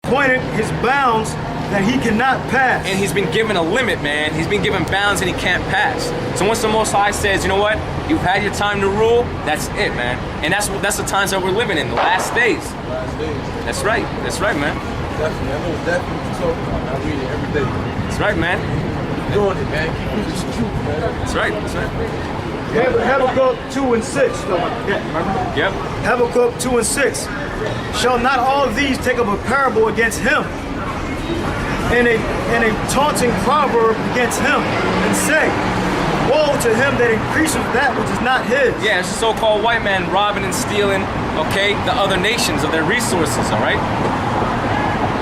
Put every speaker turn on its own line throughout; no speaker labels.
appointed his bounds that he cannot pass.
And he's been given a limit, man. He's been given bounds and he can't pass. So once the Most High says, you know what, you've had your time to rule, that's it, man. And that's the times that we're living in, the last days.
Last days.
That's right, man.
Definitely, I know definitely what you're talking about. I read it every day.
That's right, man.
Keep doing it, man. Keep moving the truth, man.
That's right, that's right.
Habakkuk 2:6. Remember?
Yep.
Habakkuk 2:6. Shall not all of these take up a parable against him, and a taunting proverb against him, and say, woe to him that increaseth that which is not his.
Yeah, it's a so-called white man robbing and stealing, okay, the other nations of their resources, all right?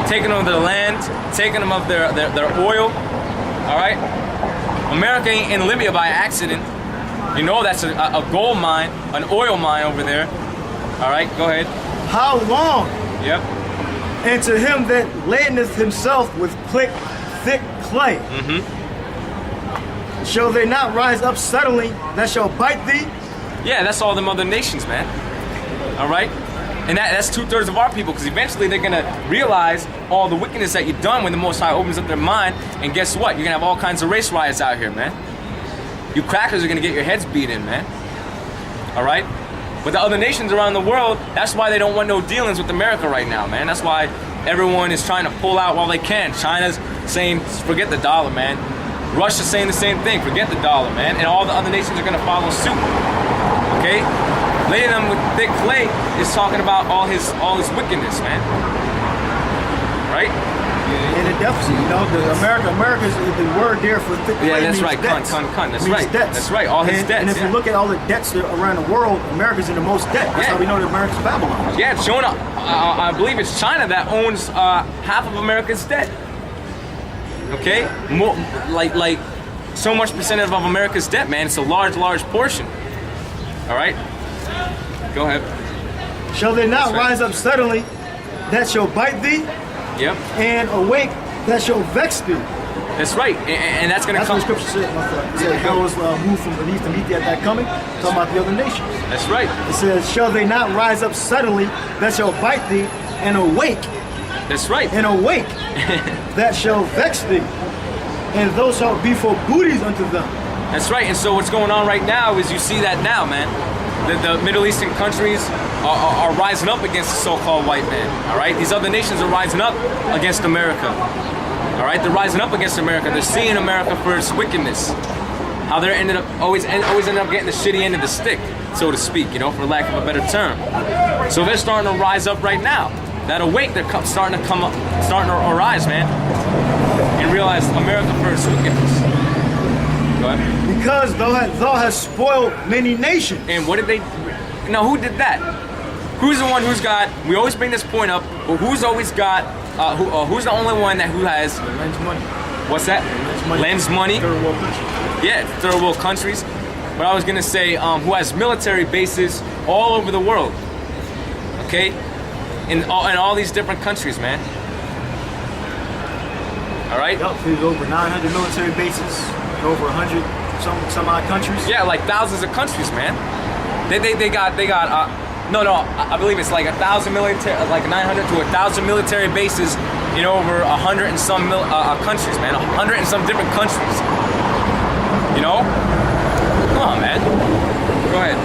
Taking them of their land, taking them of their oil, all right? America ain't in Libya by accident. You know that's a gold mine, an oil mine over there. All right, go ahead.
How long?
Yep.
And to him that ladeneth himself with thick clay. Shall they not rise up suddenly that shall bite thee?
Yeah, that's all them other nations, man. All right? And that's 2/3 of our people, because eventually they're going to realize all the wickedness that you've done when the Most High opens up their mind. And guess what? You're going to have all kinds of race riots out here, man. You crackers are going to get your heads beat in, man. All right? But the other nations around the world, that's why they don't want no dealings with America right now, man. That's why everyone is trying to pull out while they can. China's saying, forget the dollar, man. Russia's saying the same thing, forget the dollar, man. And all the other nations are going to follow suit. Okay? Laying them with thick clay is talking about all his wickedness, man. Right?
And the deficit, you know, America's the word there for thick clay.
Yeah, that's right.
Debts.
Cunt. That's
means
right.
Debts.
That's right. All his debts.
And if you look at all the debts that are around the world, America's in the most debt. That's how we know that America's Babylon.
Yeah, it's showing up. I believe it's China that owns half of America's debt. Okay, more, like so much percentage of America's debt, man. It's a large portion. All right, go ahead.
Shall they not rise up suddenly that shall bite thee?
Yep.
And awake that shall vex thee.
That's right, and that's gonna come.
That's what the scripture said. It said those move from beneath to meet that coming. Talking about the other nations.
That's right.
It says, shall they not rise up suddenly that shall bite thee, and awake.
That's right.
And awake that shall vex thee, and those shall be for booties unto them.
That's right. And so what's going on right now is you see that now, man. The Middle Eastern countries are rising up against the so-called white man. All right, these other nations are rising up against America. All right, they're rising up against America. They're seeing America for its wickedness. How they're always end up getting the shitty end of the stick, so to speak. You know, for lack of a better term. So they're starting to rise up right now. That awake, they're starting to arise, man, and realize America for its wickedness. Go ahead.
Because thou hast spoiled many nations.
And what did they? Now, who did that? Who's the one who's got? We always bring this point up. But who's always got? Who's the only one who has?
Lends money.
What's that? Lends money.
Third world countries.
Yeah, third world countries. But I was gonna say, who has military bases all over the world? Okay, in all these different countries, man. All right.
Yup, there's over 900 military bases, over 100 some odd countries.
Yeah, like thousands of countries, man. They got I believe it's like 1,000 military, like 900 to 1,000 military bases in over 100 and some countries, man. 100 and some different countries. You know? Come on, man. Go ahead.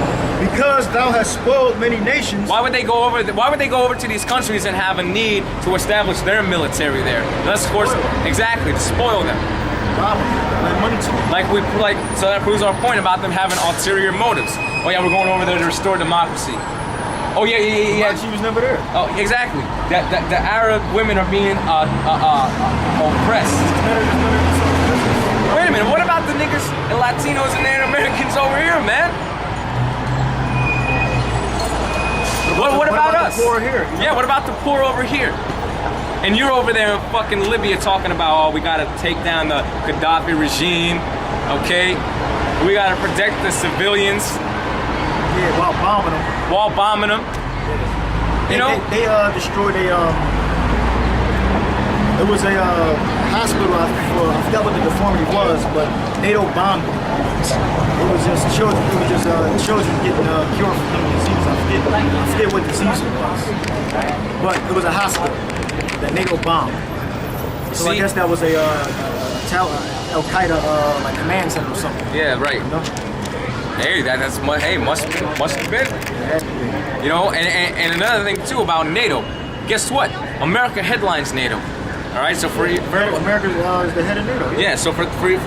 Because thou hast spoiled many nations.
Why would they go over to these countries and have a need to establish their military there? That's, of course, exactly, to spoil them.
Money to them.
So that proves our point about them having ulterior motives. Oh yeah, we're going over there to restore democracy. Oh yeah.
She was never there.
Oh, exactly. The Arab women are being oppressed. Wait a minute. What about the niggas and Latinos and Native Americans over here, man? What about us?
The poor here?
Yeah. What about the poor over here? And you're over there in fucking Libya talking about, oh, we gotta take down the Gaddafi regime, okay? We gotta protect the civilians.
Yeah, while bombing them.
You know?
They destroyed it was a hospital, I forgot what the deformity was, but NATO bombed it. It was just children, children getting cured from some disease. I forget what disease it was. But it was a hospital. that NATO bomb. So I
See?
guess that was a Al Qaeda like command center or something.
Yeah, right.
You know?
Hey, must have been. You know, and another thing too about NATO. Guess what? America headlines NATO. All right, so for
America is the head of NATO.
yeah, so for a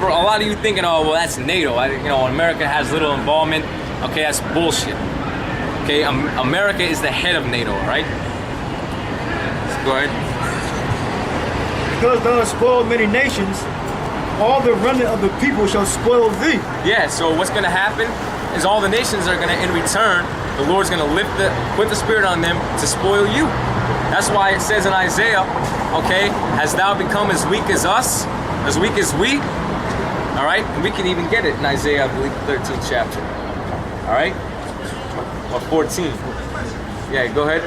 lot of you thinking, oh well, that's NATO. America has little involvement. Okay, that's bullshit. Okay, America is the head of NATO. All right. Go ahead.
Because thou hast spoiled many nations, all the remnant of the people shall spoil thee.
Yeah, so what's going to happen is all the nations are going to, in return, the Lord's going to put the Spirit on them to spoil you. That's why it says in Isaiah, okay, hast thou become as weak as us, as weak as we? All right, and we can even get it in Isaiah, I believe, 13th chapter. All right, or 14. Yeah, go ahead.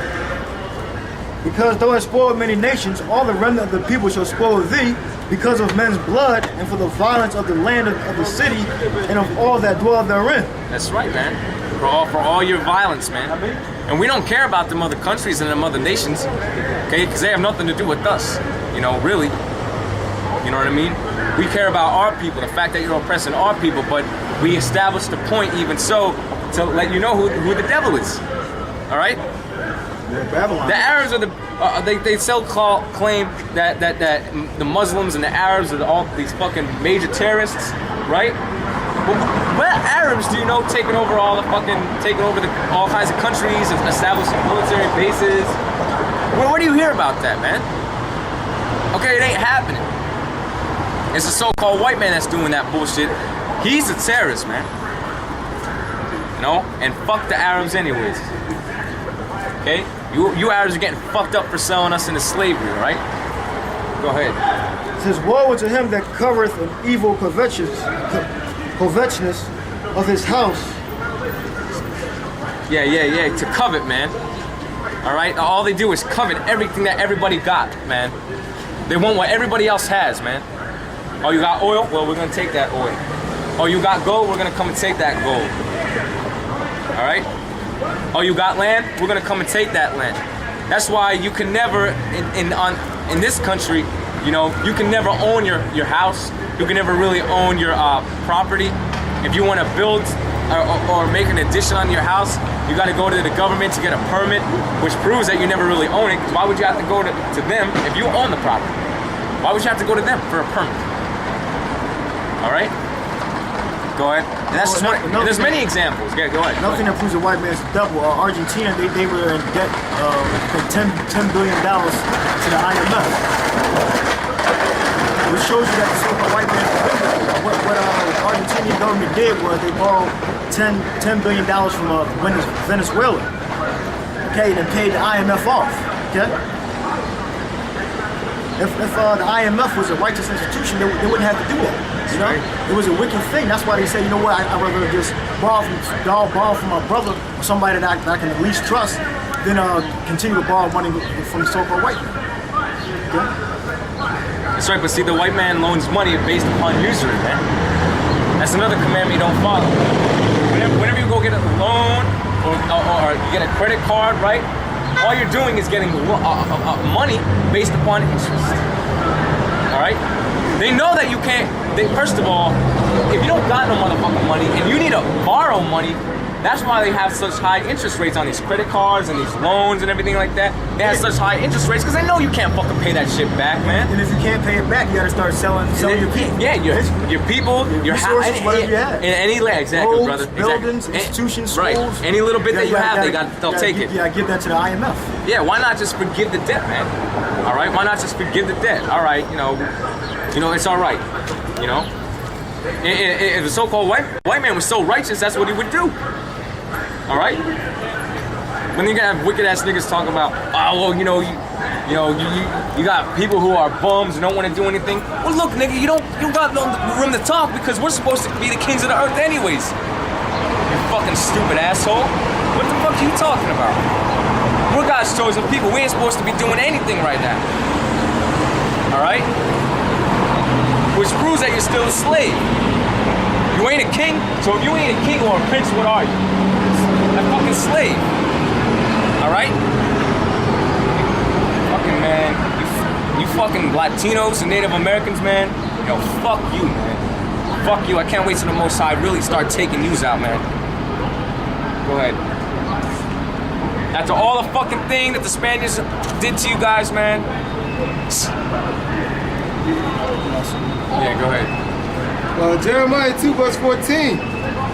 Because thou hast spoiled many nations, all the remnant of the people shall spoil thee, because of men's blood, and for the violence of the land of the city, and of all that dwell therein.
That's right, man. For all your violence, man. And we don't care about them other countries and them other nations, okay? Because they have nothing to do with us, really. You know what I mean? We care about our people, the fact that you're oppressing our people, but we established the point even so to let you know who the devil is. All right?
Babylon.
The Arabs are they claim that the Muslims and the Arabs are all these fucking major terrorists, right? What Arabs do you know taking over all kinds of countries and establishing military bases? What do you hear about that, man? Okay, it ain't happening. It's a so-called white man that's doing that bullshit. He's a terrorist, man. And fuck the Arabs anyways. Okay? You Arabs are getting fucked up for selling us into slavery, right? Go ahead.
It says, woe unto him that covereth an evil covetousness of his house.
Yeah. To covet, man. All right? All they do is covet everything that everybody got, man. They want what everybody else has, man. Oh, you got oil? Well, we're going to take that oil. Oh, you got gold? We're going to come and take that gold. All right? Oh, you got land? We're gonna come and take that land. That's why you can never, in this country, you can never own your house. You can never really own your property. If you want to build or make an addition on your house, you got to go to the government to get a permit, which proves that you never really own it. Why would you have to go to them if you own the property? Why would you have to go to them for a permit? All right. Go ahead. And that's just one. There's many examples. Yeah, go ahead.
Another thing that proves a white man's the devil. Argentina, they were in debt, $10 billion to the IMF. Which shows you that the so-called white man. What Argentinian government did was they borrowed $10 billion from Venezuela. Okay, and then paid the IMF off. Okay. If the IMF was a righteous institution, they wouldn't have to do that. It was a wicked thing. That's why they say, you know what, I'd rather just borrow from my brother or somebody that I can at least trust than continue to borrow money from the so-called white man. Okay?
That's right, but see, the white man loans money based upon usury, man. That's another commandment you don't follow. Whenever you go get a loan or you get a credit card, right? All you're doing is getting money based upon interest. All right? They know that you can't. First of all, if you don't got no motherfucking money and you need to borrow money, that's why they have such high interest rates on these credit cards and these loans and everything like that. They have such high interest rates because they know you can't fucking pay that shit back, man.
And if you can't pay it back, you gotta start selling your people.
Yeah, your people, your
resources, whatever you have.
In any land, exactly,
roads,
brother.
buildings,
exactly.
institutions,
right.
schools.
Any little bit that you have, they'll take it.
Yeah, give that to the IMF.
Yeah, why not just forgive the debt, man? All right, why not just forgive the debt? All right, it's all right. If the so-called white man was so righteous, that's what he would do. All right. When you have wicked ass niggas talking about, you got people who are bums and don't want to do anything. Well, look, nigga, you got no room to talk because we're supposed to be the kings of the earth, anyways. You fucking stupid asshole. What the fuck are you talking about? We're God's chosen people. We ain't supposed to be doing anything right now. All right. Which proves that you're still a slave. You ain't a king, so if you ain't a king or a prince, what are you? A fucking slave. Alright? Fucking man, fucking Latinos and Native Americans, man, yo, fuck you, man. Fuck you. I can't wait till the Most High really start taking yous out, man. Go ahead. After all the fucking thing that the Spaniards did to you guys, man. Yeah, go ahead.
Jeremiah 2 verse 14.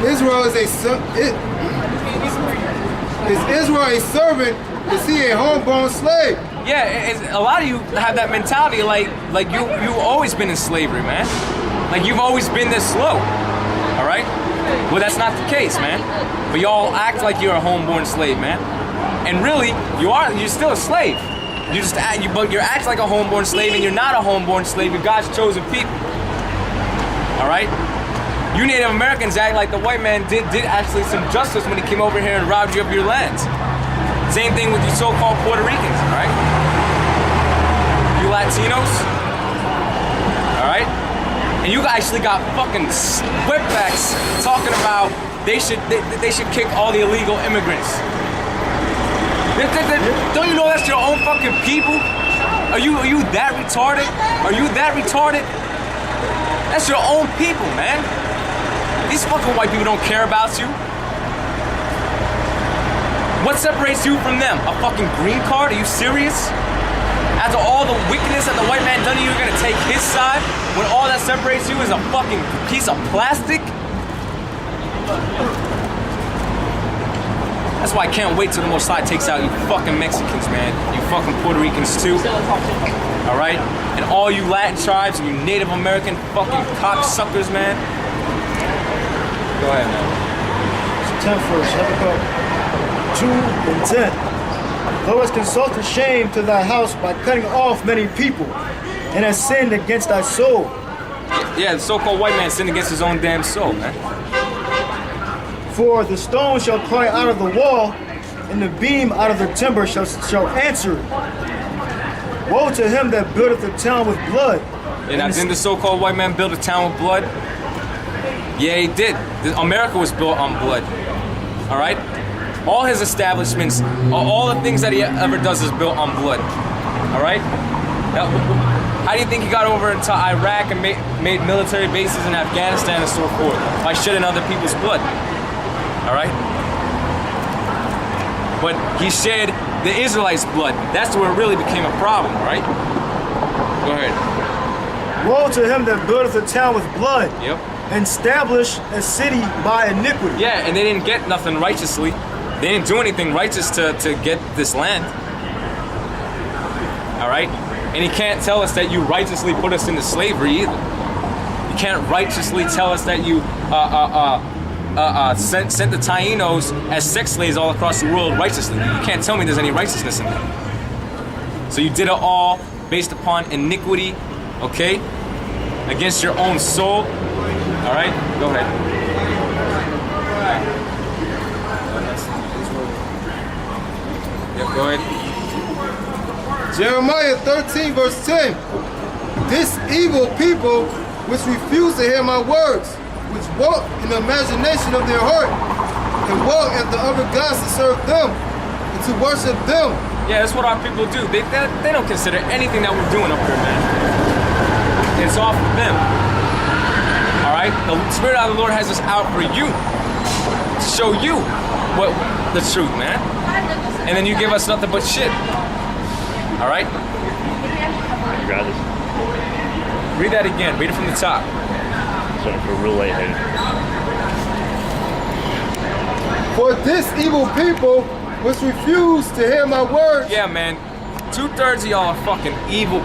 Israel is Israel a servant? Is he a homeborn slave?
Yeah, a lot of you have that mentality like you've always been in slavery, man. Like you've always been this slow. All right? Well, that's not the case, man. But y'all act like you're a homeborn slave, man. And really, you're still a slave. You just but you're acting like a homeborn slave, and you're not a homeborn slave. You're God's chosen people. All right? You Native Americans act like the white man did actually some justice when he came over here and robbed you of your lands. Same thing with you so-called Puerto Ricans, all right? You Latinos, all right? And you actually got fucking whipbacks talking about they should kick all the illegal immigrants. Don't you know that's your own fucking people? Are you that retarded? Are you that retarded? That's your own people, man. These fucking white people don't care about you. What separates you from them? A fucking green card? Are you serious? After all the wickedness that the white man done to you, you're gonna take his side when all that separates you is a fucking piece of plastic? That's why I can't wait till the Most High takes out you fucking Mexicans, man. You fucking Puerto Ricans too. Alright? And all you Latin tribes and you Native American fucking cocksuckers, man. Go ahead, man.
10 verse, Habakkuk 2 and 10. Thou hast consulted shame to thy house by cutting off many people, and hast sinned against thy soul.
Yeah, the so-called white man sinned against his own damn soul, man.
For the stone shall cry out of the wall, and the beam out of the timber shall answer. Woe to him that buildeth the town with blood.
And now, didn't the so-called white man build a town with blood? Yeah, he did. America was built on blood. All right? All his establishments, all the things that he ever does is built on blood. All right? Now, how do you think he got over into Iraq and made military bases in Afghanistan and so forth? By shedding other people's blood. All right? But he shed the Israelites' blood. That's where it really became a problem, right? Go ahead.
Woe to him that buildeth a town with blood.
Yep.
And establish a city by iniquity.
Yeah, and they didn't get nothing righteously. They didn't do anything righteous to get this land. All right? And he can't tell us that you righteously put us into slavery either. You can't righteously tell us that you sent the Tainos as sex slaves all across the world righteously. You can't tell me there's any righteousness in that. So you did it all based upon iniquity, okay? Against your own soul. All right? Go ahead. Yeah, go ahead.
Jeremiah 13 verse 10. This evil people which refuse to hear my words, which walk in the imagination of their heart, and walk after other gods to serve them, and to worship them.
Yeah, that's what our people do. They don't consider anything that we're doing up here, man. It's all for them. All right? The Spirit of the Lord has us out for you, to show you what the truth, man. And then you give us nothing but shit. All right?
You got this.
Read that again. Read it from the top.
Sorry for real lightheaded.
For this evil people which refuse to hear my words.
Yeah, man. 2/3 of y'all are fucking evil.